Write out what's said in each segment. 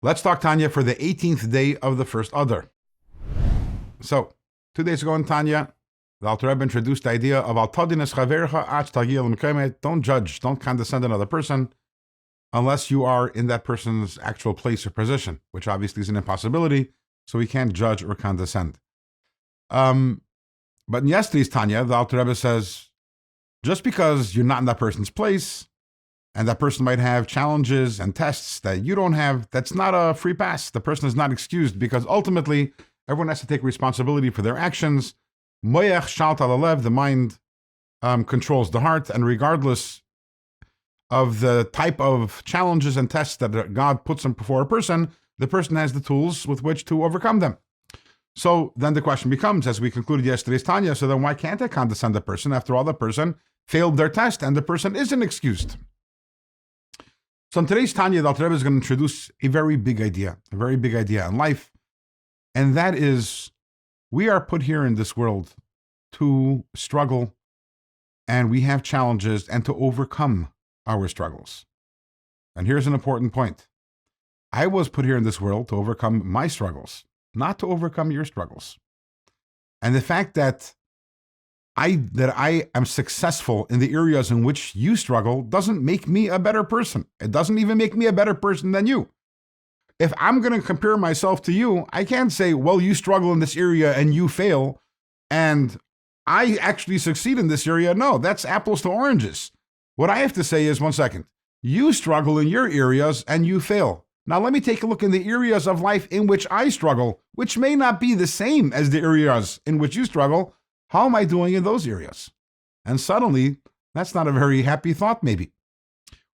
Let's talk Tanya for the 18th day of the first Adar. So, 2 days ago in Tanya, the Alter Rebbe introduced the idea of don't judge, don't condescend another person unless you are in that person's actual place or position, which obviously is an impossibility, so we can't judge or condescend. But in yesterday's Tanya, the Alter Rebbe says, just because you're not in that person's place, and that person might have challenges and tests that you don't have, that's not a free pass. The person is not excused, because ultimately, everyone has to take responsibility for their actions. Moyach shalt alalev, the mind controls the heart, and regardless of the type of challenges and tests that God puts before a person, the person has the tools with which to overcome them. So then the question becomes, as we concluded yesterday's Tanya, so then why can't I condescend the person? After all, the person failed their test, and the person isn't excused. So in today's Tanya, the Alter Rebbe is going to introduce a very big idea in life, and that is, we are put here in this world to struggle, and we have challenges, and to overcome our struggles. And here's an important point. I was put here in this world to overcome my struggles, not to overcome your struggles. And the fact that I am successful in the areas in which you struggle doesn't make me a better person. It doesn't even make me a better person than you. If I'm going to compare myself to you, I can't say, well, you struggle in this area and you fail, and I actually succeed in this area. No, that's apples to oranges. What I have to say is, one second, you struggle in your areas and you fail. Now let me take a look in the areas of life in which I struggle, which may not be the same as the areas in which you struggle. How am I doing in those areas? And suddenly, that's not a very happy thought, maybe.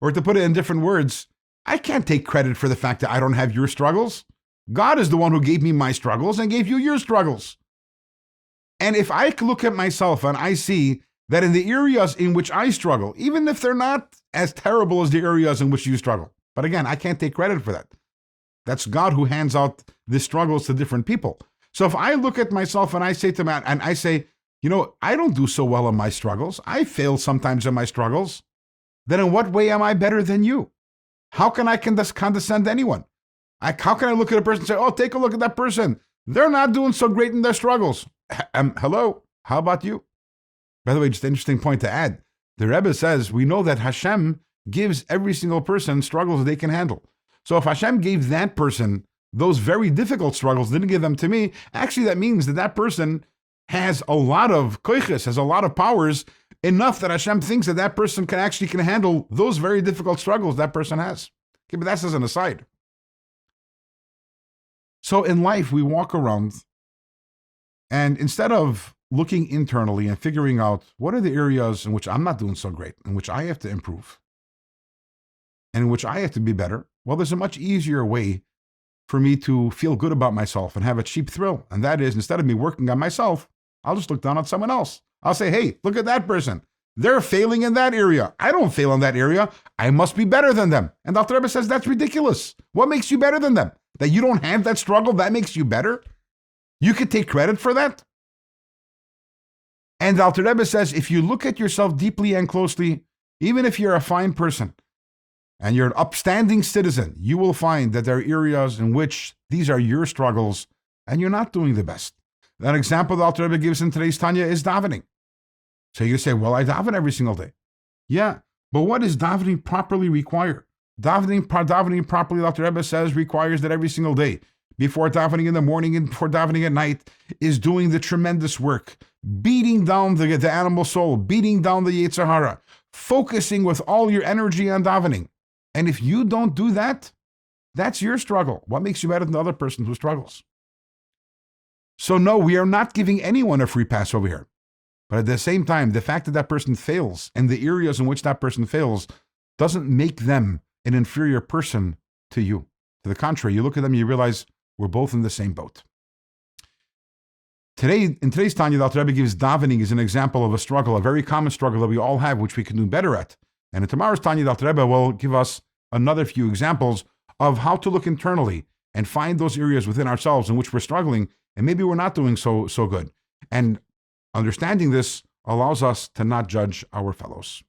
Or to put it in different words, I can't take credit for the fact that I don't have your struggles. God is the one who gave me my struggles and gave you your struggles. And if I look at myself and I see that in the areas in which I struggle, even if they're not as terrible as the areas in which you struggle, but again, I can't take credit for that. That's God who hands out the struggles to different people. So if I look at myself and I say to man, and I say, you know, I don't do so well in my struggles, I fail sometimes in my struggles, then in what way am I better than you? How can I condescend anyone? How can I look at a person and say, oh, take a look at that person. They're not doing so great in their struggles. Hello, how about you? By the way, just an interesting point to add. The Rebbe says, we know that Hashem gives every single person struggles they can handle. So if Hashem gave that person those very difficult struggles, didn't give them to me, actually that means that that person has a lot of koiches, has a lot of powers, enough that Hashem thinks that that person can handle those very difficult struggles that person has. Okay, but that's as an aside. So in life, we walk around, and instead of looking internally and figuring out what are the areas in which I'm not doing so great, in which I have to improve, and in which I have to be better, well, there's a much easier way for me to feel good about myself and have a cheap thrill. And that is, instead of me working on myself, I'll just look down on someone else. I'll say, hey, look at that person. They're failing in that area. I don't fail in that area. I must be better than them. And Dr. Rebbe says, that's ridiculous. What makes you better than them? That you don't have that struggle, that makes you better? You could take credit for that? And Dr. Rebbe says, if you look at yourself deeply and closely, even if you're a fine person, and you're an upstanding citizen, you will find that there are areas in which these are your struggles, and you're not doing the best. That example that Alter Rebbe gives in today's Tanya is davening. So you say, well, I daven every single day. Yeah, but what does davening properly require? Davening properly, Alter Rebbe says, requires that every single day, before davening in the morning and before davening at night, is doing the tremendous work, beating down the animal soul, beating down the Yetzer Hara, focusing with all your energy on davening. And if you don't do that, that's your struggle. What makes you better than the other person who struggles? So no, we are not giving anyone a free pass over here. But at the same time, the fact that that person fails and the areas in which that person fails doesn't make them an inferior person to you. To the contrary, you look at them and you realize we're both in the same boat. In today's Tanya, the Alter Rebbe gives davening as an example of a struggle, a very common struggle that we all have, which we can do better at. And in tomorrow's Tanya, the Alter Rebbe will give us another few examples of how to look internally and find those areas within ourselves in which we're struggling, and maybe we're not doing so good. And understanding this allows us to not judge our fellows.